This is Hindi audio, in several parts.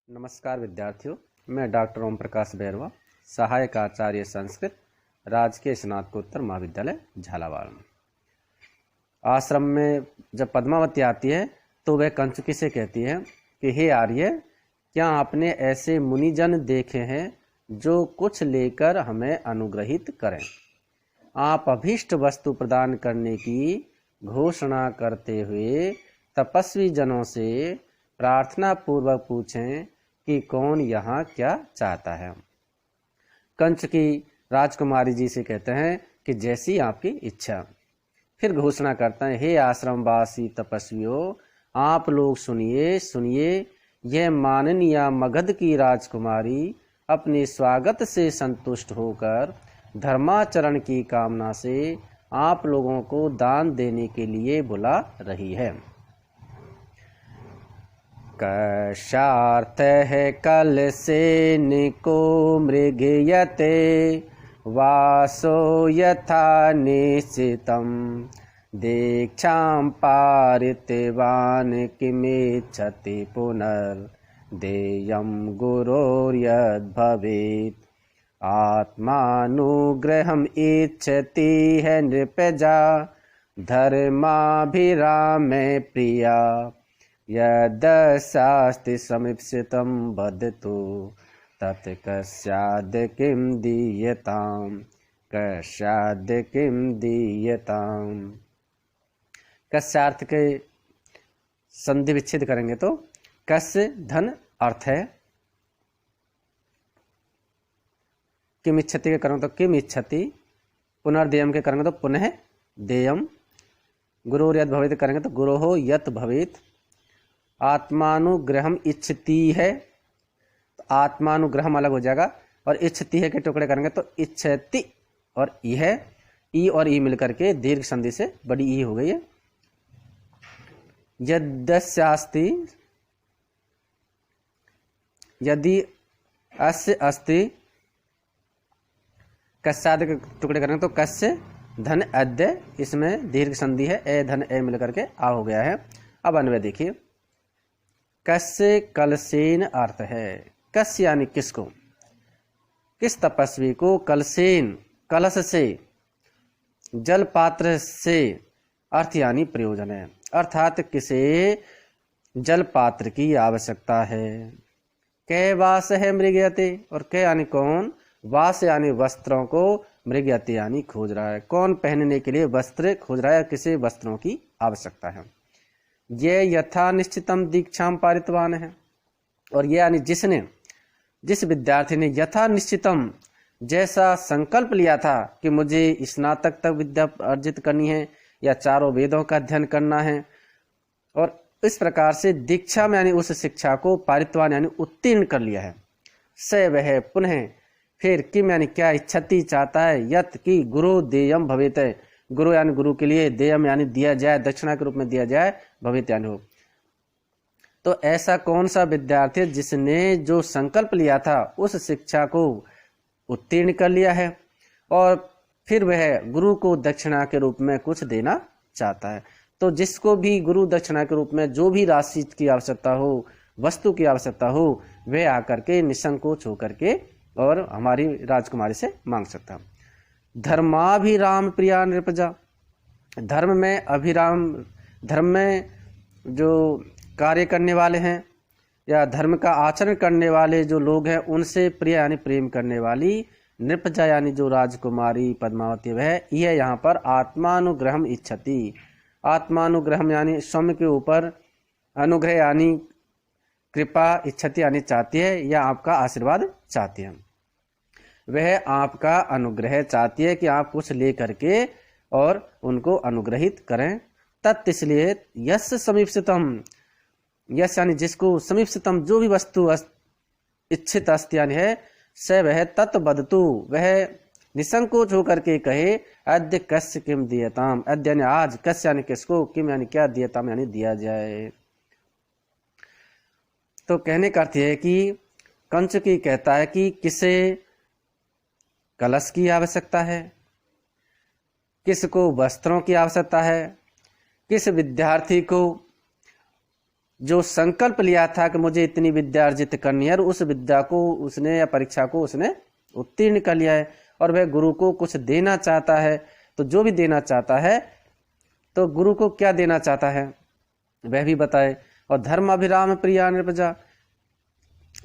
नमस्कार विद्यार्थियों, मैं डॉक्टर ओम प्रकाश बैरवा, सहायक आचार्य संस्कृत, राजकीय स्नातकोत्तर महाविद्यालय झालावाड़। आश्रम में जब पद्मावती आती है तो वह कंचुकी से कहती है कि हे आर्य, क्या आपने ऐसे मुनिजन देखे हैं जो कुछ लेकर हमें अनुग्रहित करें? आप अभीष्ट वस्तु प्रदान करने की घोषणा करते हुए तपस्वी जनों से प्रार्थना पूर्वक पूछें कि कौन यहाँ क्या चाहता है। कंचुकी राजकुमारी जी से कहते हैं कि जैसी आपकी इच्छा। फिर घोषणा करता है, हे आश्रमवासी तपस्वियों, आप लोग सुनिए सुनिए, यह माननीय मगध की राजकुमारी अपने स्वागत से संतुष्ट होकर धर्माचरण की कामना से आप लोगों को दान देने के लिए बुला रही है। कशार्थ है कलसेनिको मृगयते वासो यथा निश्चितं दीक्षां पारितवान् किमिच्छति पुनर्देयं गुरोर्यद्भवेत् आत्मानुग्रहम् इच्छति है नृपजा धर्माभिरामे प्रिया यदशास्ति समीप्सितं वदतु तत् कस्याद् किं दीयतां कस्याद् किं दीयतां। कस्यार्थ के संधि विच्छेद करेंगे तो कस्य धन अर्थ है, किम इच्छति के करेंगे तो किम इच्छति, पुनर्देयम के करेंगे तो पुनः देयम, गुरोर यत् भवेत् करेंगे तो गुरोः यत् भवेत्। आत्मानुग्रहम इच्छति है तो आत्मानुग्रहम अलग हो जाएगा, और इच्छति है के टुकड़े करेंगे तो इच्छति और यह ई और ई मिलकर के दीर्घ संधि से बड़ी ई हो गई है। यद्यस्यास्ति, यदि अस्य अस्ति, कस्याद के टुकड़े करेंगे तो कस्य धन अद्य, इसमें दीर्घ संधि है, ए धन ए मिलकर के आ हो गया है। अब अन्वय देखिए, कस्य कलसेन अर्थ है, कस्य यानी किसको, किस तपस्वी को, कलसेन कलश से, जल पात्र से अर्थ यानी प्रयोजन है, अर्थात किसे जल पात्र की आवश्यकता है। कै वास है मृगयते, और कै यानी कौन, वास यानी वस्त्रों को, मृगयते यानी खोज रहा है, कौन पहनने के लिए वस्त्र खोज रहा है, किसे वस्त्रों की आवश्यकता है। ये यथा निश्चितम दीक्षाम पारितवान है, और ये यानी जिसने, जिस विद्यार्थी ने यथा निश्चितम जैसा संकल्प लिया था कि मुझे स्नातक तक विद्या अर्जित करनी है या चारों वेदों का अध्ययन करना है, और इस प्रकार से दीक्षा में यानी उस शिक्षा को पारितवान यानी उत्तीर्ण कर लिया है। स वह पुनः फिर किम यानी क्या इच्छति चाहता है, यत की गुरु देयम भवेत, गुरु यानी गुरु के लिए, देयम यानी दिया जाए, दक्षिणा के रूप में दिया जाए, भवित यानी हो। तो ऐसा कौन सा विद्यार्थी जिसने जो संकल्प लिया था उस शिक्षा को उत्तीर्ण कर लिया है और फिर वह गुरु को दक्षिणा के रूप में कुछ देना चाहता है। तो जिसको भी गुरु दक्षिणा के रूप में जो भी राशि की आवश्यकता हो, वस्तु की आवश्यकता हो, वह आकर के निसंकोच होकर के और हमारी राजकुमारी से मांग सकता है। धर्माभिराम प्रिया नृपजा, धर्म में अभिराम, धर्म में जो कार्य करने वाले हैं या धर्म का आचरण करने वाले जो लोग हैं उनसे प्रिय यानी प्रेम करने वाली नृपजा यानी जो राजकुमारी पद्मावती, वह यह यहाँ पर आत्मानुग्रहम इच्छति, आत्मानुग्रहम यानी स्वयं के ऊपर अनुग्रह यानी कृपा, इच्छति यानी चाहती है या आपका आशीर्वाद चाहती है। वह आपका अनुग्रह चाहती है कि आप कुछ ले करके और उनको अनुग्रहित करें। तत् इसलिए यस समीप्सितम, यस यानी जिसको, समीप्सितम जो भी वस्तु इच्छित अस्ति यानी है, स वह तत् बदतु, वह निसंकोच होकर के कहे, अद्य कस्य किम दीयताम, अद्य यानी आज, कस्य यानी किसको, किम यानी क्या, दीयताम यानी दिया जाए। तो कहने का अर्थ है कि कंचुकी कहता है कि किसे कलश की आवश्यकता है, किसको वस्त्रों की आवश्यकता है, किस विद्यार्थी को जो संकल्प लिया था कि मुझे इतनी विद्या अर्जित करनी है, और उस विद्या को उसने या परीक्षा को उसने उत्तीर्ण कर लिया है, और वह गुरु को कुछ देना चाहता है। तो जो भी देना चाहता है तो गुरु को क्या देना चाहता है वह भी बताए। और धर्म अभिराम प्रिया निर्भजा,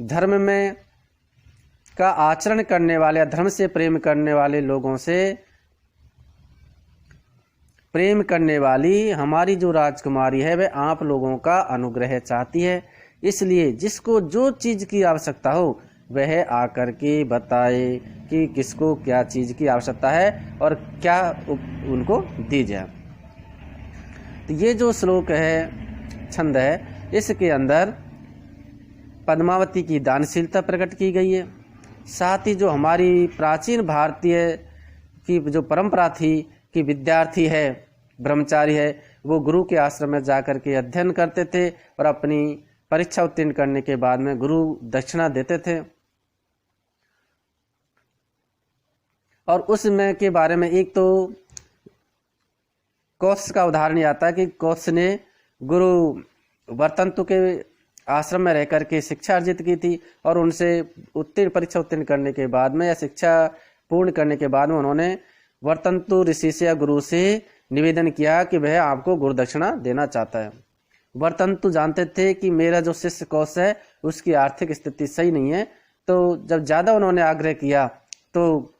धर्म में का आचरण करने वाले, धर्म से प्रेम करने वाले लोगों से प्रेम करने वाली हमारी जो राजकुमारी है वह आप लोगों का अनुग्रह चाहती है। इसलिए जिसको जो चीज की आवश्यकता हो वह आकर के बताए कि किसको क्या चीज की आवश्यकता है और क्या उनको दी जाए। तो ये जो श्लोक है, छंद है, इसके अंदर पद्मावती की दानशीलता प्रकट की गई है। साथ ही जो हमारी प्राचीन भारतीय की जो परंपरा थी कि विद्यार्थी है, ब्रह्मचारी है, वो गुरु के आश्रम में जाकर के अध्ययन करते थे और अपनी परीक्षा उत्तीर्ण करने के बाद में गुरु दक्षिणा देते थे। और उसमें के बारे में एक तो कौत्स का उदाहरण आता है कि कौत्स ने गुरु वर्तंतु के आश्रम में रहकर के शिक्षा अर्जित की थी, और उनसे परीक्षा उत्तीर्ण करने के बाद में या शिक्षा पूर्ण करने के बाद में उन्होंने वर्तंतु ऋषि से या गुरु से निवेदन किया कि वह आपको गुरु दक्षिणा देना चाहता है। वर्तंतु जानते थे कि मेरा जो शिष्य कौत्स है उसकी आर्थिक स्थिति सही नहीं है, तो जब ज्यादा उन्होंने आग्रह किया तो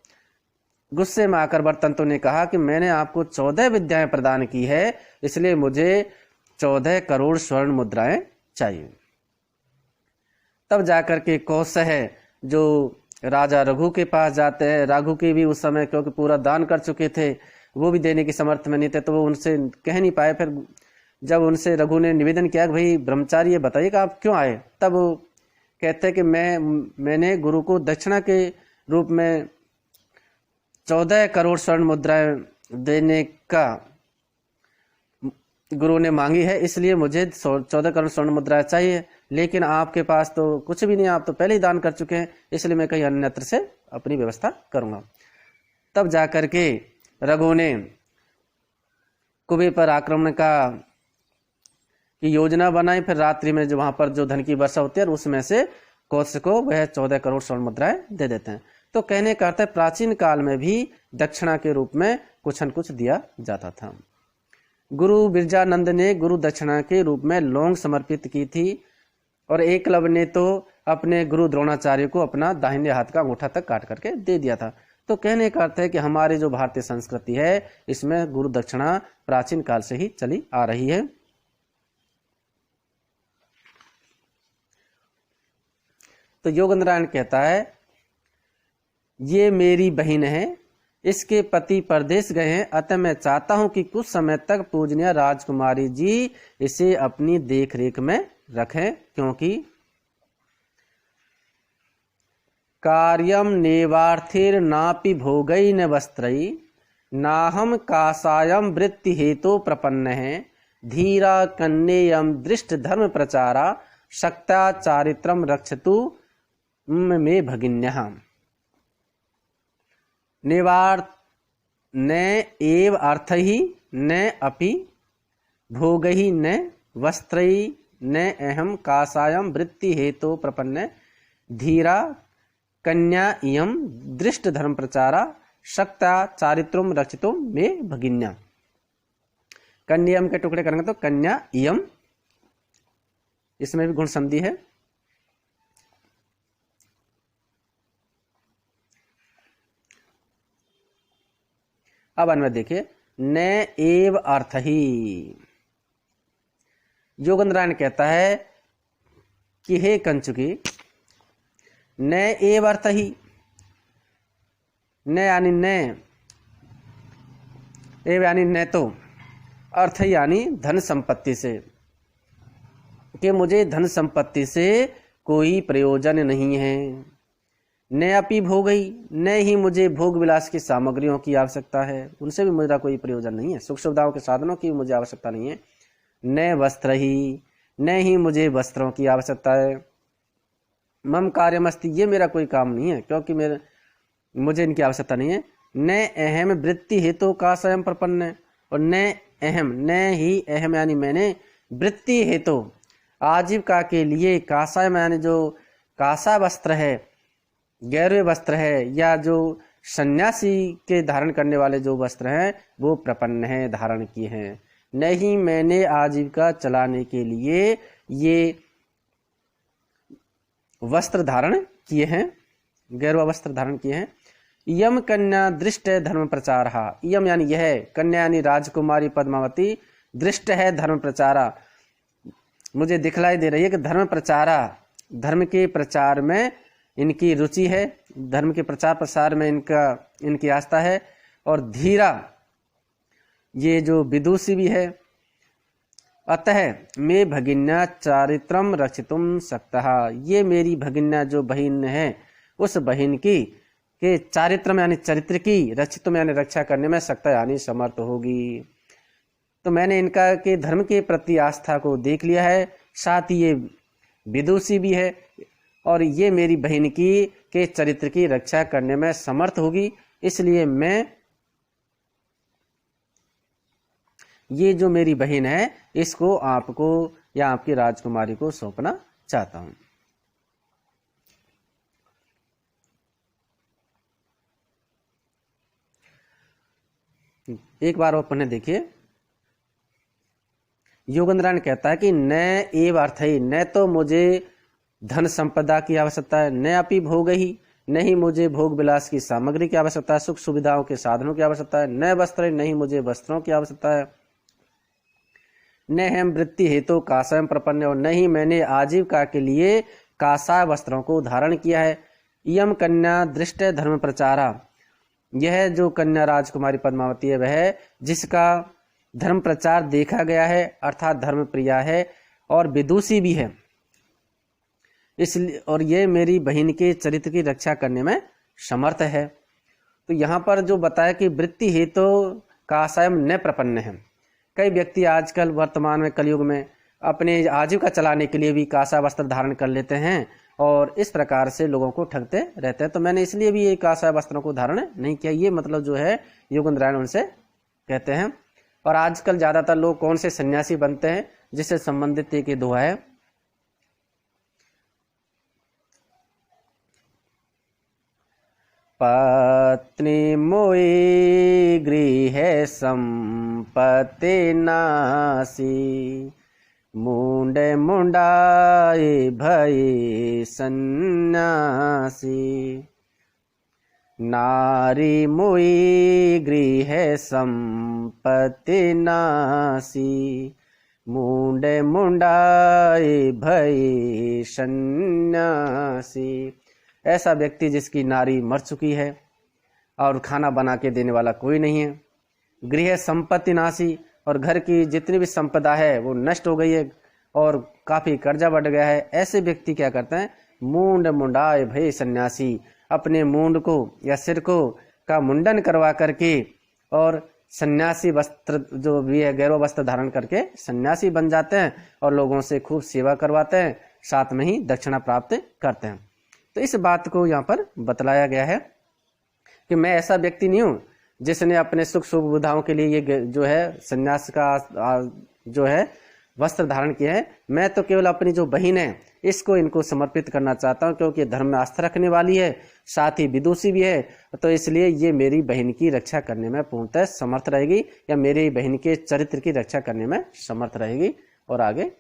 गुस्से में आकर वर्तंतु ने कहा कि मैंने आपको 14 विद्याएं प्रदान की है, इसलिए मुझे 14 करोड़ स्वर्ण मुद्राएं चाहिए। तब जाकर के कौत्स है जो राजा रघु के पास जाते हैं। रघु के भी उस समय क्योंकि पूरा दान कर चुके थे, वो भी देने की समर्थ में नहीं थे, तो वो उनसे कह नहीं पाए। फिर जब उनसे रघु ने निवेदन किया कि भाई ब्रह्मचारी, ये बताइए कि आप क्यों आए, तब वो कहते हैं कि मैंने गुरु को दक्षिणा के रूप में 14 करोड़ स्वर्ण मुद्राएं देने का गुरु ने मांगी है, इसलिए मुझे 14 करोड़ स्वर्ण मुद्राएं चाहिए, लेकिन आपके पास तो कुछ भी नहीं, आप तो पहले ही दान कर चुके हैं, इसलिए मैं कहीं अन्यत्र से अपनी व्यवस्था करूंगा। तब जाकर के रघु ने कुबे पर आक्रमण की योजना बनाई। फिर रात्रि में जो वहां पर जो धन की वर्षा होती है उसमें से कौत्स को वह 14 करोड़ स्वर्ण मुद्राएं दे देते हैं। तो कहने का अर्थ है प्राचीन काल में भी दक्षिणा के रूप में कुछ न कुछ दिया जाता था। गुरु बिरजानंद ने गुरु दक्षिणा के रूप में लौंग समर्पित की थी, और एकलव्य ने तो अपने गुरु द्रोणाचार्य को अपना दाहिने हाथ का अंगूठा तक काट करके दे दिया था। तो कहने का अर्थ है कि हमारी जो भारतीय संस्कृति है इसमें गुरु दक्षिणा प्राचीन काल से ही चली आ रही है। तो योगेंद्र नारायण कहता है, ये मेरी बहन है, इसके पति परदेश गए हैं, अतः मैं चाहता हूं कि कुछ समय तक पूजनीय राजकुमारी जी इसे अपनी देख रेख में रखें, क्योंकि कार्यम नेवार्थिर नापि भोगई न वस्त्रई नाहम कासायम वृत्ति हेतु प्रपन्न है धीरा कन्येयम दृष्ट धर्म प्रचारा शक्ता चारित्रम रक्षतु में भगिन्यः। नेवार्थ न एव अर्थहि न अपि भोगहि न वस्त्रैः न अहम कासायम वृत्ति हेतु प्रपन्न धीरा कन्या इयम दृष्ट धर्म प्रचारा शक्ता चारित्रम रक्षितुम में भगिन्या। कन्यम के टुकड़े करेंगे तो कन्या इयम, इसमें भी गुण संधि है। अब अन्वय देखिए, न एव अर्थ ही। योगेंद्र नारायण कहता है कि हे कंचुकी, न एव अर्थ ही, न यानी न, एव यानी न तो, अर्थ यानी धन संपत्ति से, कि मुझे धन संपत्ति से कोई प्रयोजन नहीं है। न अपि भोगई, न ही मुझे भोग विलास की सामग्रियों की आवश्यकता है, उनसे भी मेरा कोई प्रयोजन नहीं है। सुख सुविधाओं के साधनों की मुझे आवश्यकता नहीं है। न वस्त्र ही, न ही मुझे वस्त्रों की आवश्यकता है। मम कार्यमस्ति, ये मेरा कोई काम नहीं है, क्योंकि मुझे इनकी आवश्यकता नहीं है। न अहम वृत्ति हेतु का स्वयं प्रपन्न, और न अहम, न ही अहम यानी मैंने, वृत्ति हेतु आजीविका के लिए कासा यानी जो कासा वस्त्र है, गैरवे वस्त्र है, या जो सन्यासी के धारण करने वाले जो वस्त्र हैं वो प्रपन्न है, धारण किए हैं। नहीं मैंने आजीविका चलाने के लिए ये वस्त्र धारण किए हैं, गैरवा वस्त्र धारण किए हैं। यम कन्या दृष्ट धर्म प्रचारा, यम यानी यह, कन्या यानी राजकुमारी पद्मावती, दृष्ट है धर्म प्रचारा, मुझे दिखलाई दे रही है कि धर्म प्रचारा, धर्म के प्रचार में इनकी रुचि है, धर्म के प्रचार प्रसार में इनकी आस्था है। और धीरा ये जो विदुषी भी है। अतः मैं भगिन्या चारित्रम रक्षितुम शक्तः, ये मेरी भगिन्या जो बहन है उस बहन की के चारित्रम यानी चरित्र की, रक्षितुम यानी रक्षा करने में शक्त यानी समर्थ होगी। तो मैंने इनका के धर्म के प्रति आस्था को देख लिया है, साथ ही ये विदुषी भी है और ये मेरी बहन की के चरित्र की रक्षा करने में समर्थ होगी, इसलिए मैं ये जो मेरी बहन है इसको आपको या आपकी राजकुमारी को सौंपना चाहता हूं। एक बार वो पढ़ने देखिए। योगेंद्रन कहता है कि न एव अर्थ ही, न तो मुझे धन संपदा की आवश्यकता है, न अपि भोग ही, नहीं मुझे भोग विलास की सामग्री की आवश्यकता है, सुख सुविधाओं के साधनों की आवश्यकता है, न वस्त्र, नहीं मुझे वस्त्रों की आवश्यकता है, न हम वृत्ति हेतु कासायम प्रपन्न, और नहीं मैंने आजीविका के लिए कासा वस्त्रों को धारण किया है। यम कन्या दृष्ट धर्म प्रचारा, यह जो कन्या राजकुमारी पद्मावती है वह जिसका धर्म प्रचार देखा गया है, अर्थात धर्म प्रिया है और विदुषी भी है, इसलिए और ये मेरी बहन के चरित्र की रक्षा करने में समर्थ है। तो यहाँ पर जो बताया कि वृत्ति हेतु कासायम न प्रपन्न है। कई व्यक्ति आजकल वर्तमान में कलयुग में अपने आजीविका चलाने के लिए भी कासा वस्त्र धारण कर लेते हैं और इस प्रकार से लोगों को ठगते रहते हैं। तो मैंने इसलिए भी ये कासा वस्त्रों को धारण नहीं किया, ये मतलब जो है योगेंद्रायण उनसे कहते हैं। और आजकल ज्यादातर लोग कौन से सन्यासी बनते हैं, जिससे संबंधित एक दोहा है, पत्नी मोई गृह संपत्ति नासी, मुंड मुंडाए भय सन्यासी, नारी मोई गृह संपत्ति नासी, मुंड मुंडाए भय सन्यासी। ऐसा व्यक्ति जिसकी नारी मर चुकी है और खाना बना के देने वाला कोई नहीं है, गृह संपत्ति नासी, और घर की जितनी भी संपदा है वो नष्ट हो गई है और काफी कर्जा बढ़ गया है, ऐसे व्यक्ति क्या करते हैं, मुंड मुंडाए भय सन्यासी, अपने मुंड को या सिर को का मुंडन करवा करके और सन्यासी वस्त्र जो भी है गैरव वस्त्र धारण करके सन्यासी बन जाते हैं और लोगों से खूब सेवा करवाते हैं, साथ में ही दक्षिणा प्राप्त करते हैं। तो इस बात को यहाँ पर बतलाया गया है कि मैं ऐसा व्यक्ति नहीं हूँ जिसने अपने सुख सुविधाओं के लिए ये जो है सन्यास का जो है वस्त्र धारण किया है। मैं तो केवल अपनी जो बहन है इसको इनको समर्पित करना चाहता हूँ, क्योंकि धर्म में आस्था रखने वाली है, साथ ही विदुषी भी है, तो इसलिए ये मेरी बहन की रक्षा करने में पूर्णतः समर्थ रहेगी, या मेरी बहन के चरित्र की रक्षा करने में समर्थ रहेगी। और आगे